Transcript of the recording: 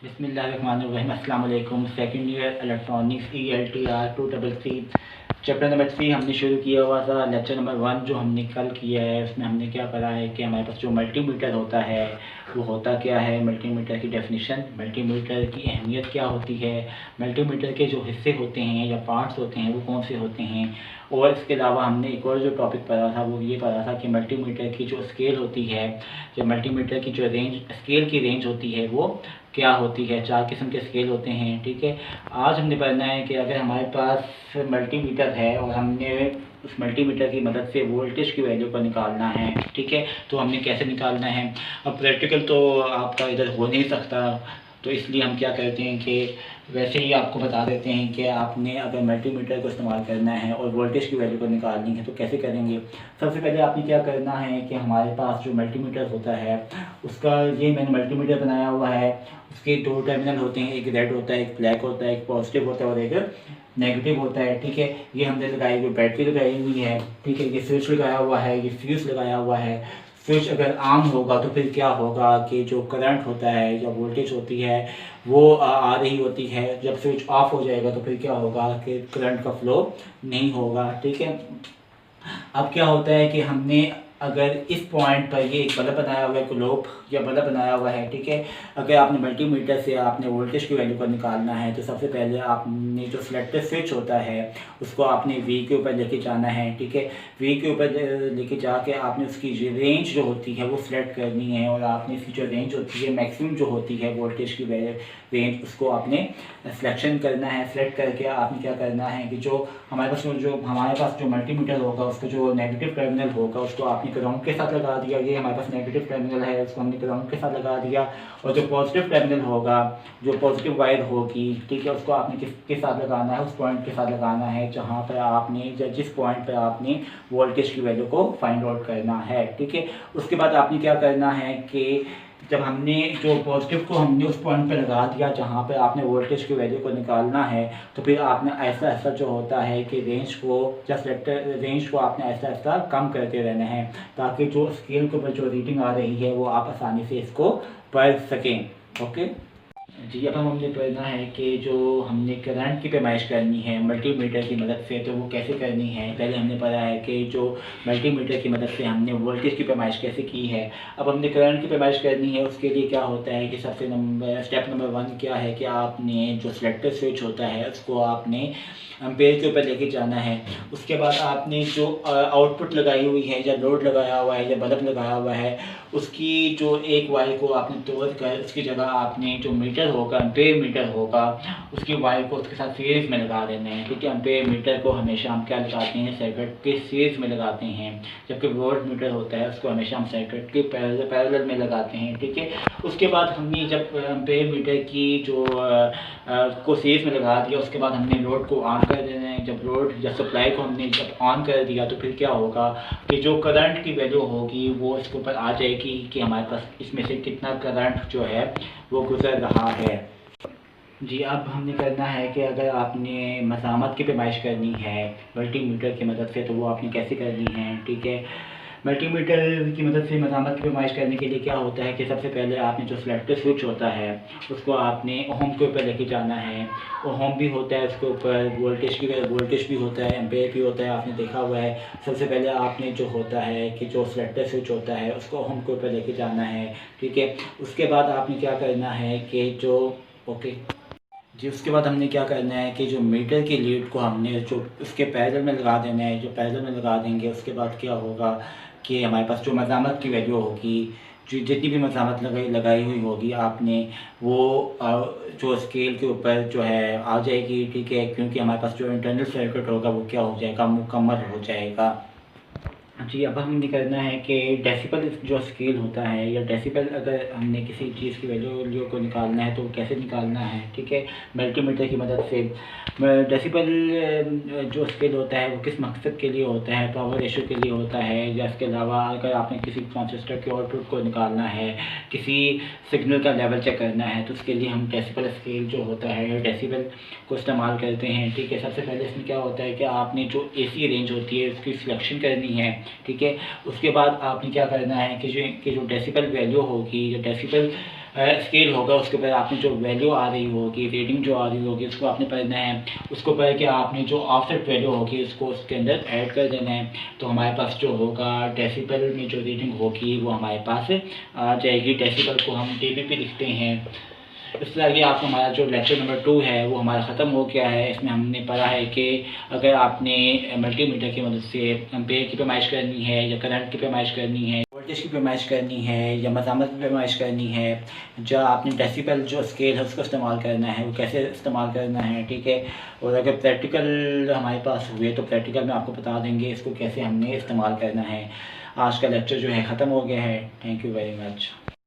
बिस्मिल्लाहिर्रहमानिर्रहीम। अस्सलाम वालेकुम। Second year electronics ELTR 233 chapter number 3 हमने शुरू किया हुआ था। लेक्चर नंबर 1 जो हमने कल किया है उसमें हमने क्या करा है कि हमारे पास जो मल्टीमीटर होता है वो होता क्या है, मल्टीमीटर की डेफिनेशन, मल्टीमीटर की अहमियत क्या होती है, मल्टीमीटर के जो हिस्से होते हैं या पार्ट्स होते हैं वो कौन से होते हैं, और इसके अलावा हमने एक और जो टॉपिक पढ़ा था वो ये पढ़ा था कि मल्टीमीटर की जो स्केल होती है, जो मल्टीमीटर की जो रेंज स्केल की रेंज होती है वो क्या होती है। 4 किस्म के स्केल होते हैं। ठीक है, आज हमने पढ़ना है कि अगर हमारे पास मल्टीमीटर है और हमने उस मल्टीमीटर की मदद से वोल्टेज की वैल्यू को निकालना है, ठीक है, तो हमने कैसे निकालना है। अब प्रैक्टिकल तो आपका इधर हो नहीं सकता, तो इसलिए हम क्या करते हैं कि वैसे ही आपको बता देते हैं कि आपने अगर मल्टीमीटर को इस्तेमाल करना है और वोल्टेज की वैल्यू को निकालनी है तो कैसे करेंगे। सबसे पहले आपने क्या करना है कि हमारे पास जो मल्टीमीटर होता है उसका, ये मैंने मल्टीमीटर बनाया हुआ है, उसके 2 टर्मिनल होते हैं, एक रेड होता है, एक ब्लैक होता है, एक पॉजिटिव होता है और एक नेगेटिव होता है। ठीक है, ये हमने लगाई हुई बैटरी लगाई हुई है। ठीक है, ये स्विच लगाया हुआ है, ये फ्यूज लगाया हुआ है। स्विच अगर ऑन होगा तो फिर क्या होगा कि जो करंट होता है या वोल्टेज होती है वो आ रही होती है। जब स्विच ऑफ हो जाएगा तो फिर क्या होगा कि करंट का फ्लो नहीं होगा। ठीक है, अब क्या होता है कि हमने अगर इस पॉइंट पर ये एक बल्ब बनाया हुआ है, ग्लोब या बल्ब बनाया हुआ है, ठीक है, अगर आपने मल्टीमीटर से आपने वोल्टेज की वैल्यू को निकालना है तो सबसे पहले आपने जो सेलेक्टर स्विच होता है उसको आपने V के ऊपर लेके जाना है। ठीक है, V के ऊपर लेके जाके आपने उसकी रेंज जो होती है वो सिलेक्ट करनी है, और आपने इसकी जो रेंज होती है मैक्सिमम जो होती है वोल्टेज की रेंज उसको आपने सिलेक्शन करना है। सिलेक्ट करके आपने क्या करना है कि जो हमारे पास जो मल्टीमीटर होगा उसका जो नेगेटिव टर्मिनल होगा उसको आपने ग्राउंड के साथ लगा दिया। ये हमारे पास नेगेटिव टर्मिनल है, उसको हमने ग्राउंड के साथ लगा दिया। और जो पॉजिटिव टर्मिनल होगा, जो पॉजिटिव वायर होगी, ठीक है, उसको आपने किसके साथ लगाना है, उस पॉइंट के साथ लगाना है जहाँ पर आपने जिस पॉइंट पर आपने वोल्टेज की वैल्यू को फाइंड आउट करना है। ठीक है, उसके बाद आपने क्या करना है कि जब हमने जो पॉजिटिव को हमने उस पॉइंट पे लगा दिया जहाँ पे आपने वोल्टेज की वैल्यू को निकालना है, तो फिर आपने ऐसा ऐसा जो होता है कि रेंज को आपने ऐसा ऐसा कम करते रहना है ताकि जो स्केल के ऊपर जो रीडिंग आ रही है वो आप आसानी से इसको पढ़ सकें। ओके जी, अब हमने पढ़ना है कि जो हमने करंट की पैमाइश करनी है मल्टीमीटर की मदद से तो वो कैसे करनी है। पहले हमने पढ़ा है कि जो मल्टीमीटर की मदद से हमने वोल्टेज की पैमाइश कैसे की है। अब हमने करंट की पैमाइश करनी है, उसके लिए क्या होता है कि स्टेप नंबर 1 क्या है कि आपने जो सेलेक्टर स्विच होता है उसको आपने एम्पेयर के ऊपर लेके जाना है। उसके बाद आपने जो आउटपुट लगाई हुई है या लोड लगाया हुआ है या बल्ब लगाया हुआ है उसकी जो एक वायर को आपने तोड़ कर उसकी जगह आपने जो मीटर होगा, एम्पेयर मीटर होगा, उसकी वायर को उसके साथ सीरीज में लगा देना है। ठीक है, एम्पेयर मीटर को हमेशा हम क्या लगाते हैं, सर्किट के सीरीज में लगाते हैं, जबकि वोल्ट मीटर होता है उसको हमेशा हम सर्किट के पैरेलल में लगाते हैं। ठीक है, उसके बाद हमने जब एम्पेयर मीटर की जो को सीरीज में लगा दिया उसके बाद हमने लोड को ऑन कर देना है। जब लोड या सप्लाई को हमने जब ऑन कर दिया तो फिर क्या होगा कि जो करंट की वैल्यू होगी वो इसके ऊपर आ जाएगी कि हमारे पास इसमें से कितना करंट जो है वो गुजर रहा है। जी, अब हमने करना है कि अगर आपने मसामत की पैमाइश करनी है मल्टीमीटर की मदद से तो वो आपने कैसे करनी है। ठीक है, मल्टीमीटर की मदद से मसामत की पैमाइश करने के लिए क्या होता है कि सबसे पहले आपने जो सेलेक्टर स्विच होता है उसको आपने ओम के ऊपर लेके जाना है। ओम भी होता है उसके ऊपर, वोल्टेज भी होता है, एम्पेयर भी होता है, आपने देखा हुआ है। सबसे पहले आपने जो होता है कि जो सेलेक्टर स्विच होता है उसको ओम के ऊपर लेके जाना है। ठीक है, उसके बाद आपने क्या करना है कि जो जी, उसके बाद हमने क्या करना है कि जो मीटर की लीड को हमने जो उसके पैरेलल में लगा देना है। जो पैरेलल में लगा देंगे उसके बाद क्या होगा कि हमारे पास जो मज़ामत की वैल्यू होगी, जो जितनी भी मज़ामत लगाई हुई होगी आपने वो जो स्केल के ऊपर जो है आ जाएगी। ठीक है, क्योंकि हमारे पास जो इंटरनल सर्किट होगा वो क्या हो जाएगा, मुकम्मल हो जाएगा। जी, अब हमने करना है कि डेसिबल जो स्केल होता है या डेसिबल अगर हमने किसी चीज़ की वैल्यू को निकालना है तो कैसे निकालना है। ठीक है, मल्टीमीटर की मदद से। डेसिबल जो स्केल होता है वो किस मकसद के लिए होता है, पावर रेशो के लिए होता है, या इसके अलावा अगर आपने किसी ट्रांजिस्टर के आउटपुट को निकालना है, किसी सिग्नल का लेवल चेक करना है तो उसके लिए हम डेसिबल स्केल जो होता है डेसिबल को इस्तेमाल करते हैं। ठीक है, सबसे पहले इसमें क्या होता है कि आपने जो AC रेंज होती है उसकी सिलेक्शन करनी है। ठीक है, उसके बाद आपने क्या करना है कि जो डेसिबल वैल्यू होगी, जो डेसिबल स्केल होगा उसके ऊपर आपने जो वैल्यू आ रही होगी, रीडिंग जो आ रही होगी, उसको आपने पढ़ना है। उसको पढ़ के आपने जो ऑफसेट वैल्यू होगी उसको उसके अंदर ऐड कर देना है। तो हमारे पास जो होगा डेसिबल में जो रीडिंग होगी वो हमारे पास आ जाएगी। डेसिबल को हम dB पे लिखते हैं। इस तरह कि आपका हमारा जो लेक्चर नंबर 2 है वो हमारा ख़त्म हो गया है। इसमें हमने पढ़ा है कि अगर आपने मल्टीमीटर की मदद से एम्पेयर की पैमाइश करनी है या करंट की पैमाइश करनी है, वोल्टेज की पैमाइश करनी है या मज़ामत की पैमाइश करनी है, या आपने डेसिबल जो स्केल है उसको इस्तेमाल करना है, वो कैसे इस्तेमाल करना है, ठीक है। और अगर प्रैक्टिकल हमारे पास हुए तो प्रैक्टिकल में आपको बता देंगे इसको कैसे हमने इस्तेमाल करना है। आज का लेक्चर जो है ख़त्म हो गया है। Thank you very much.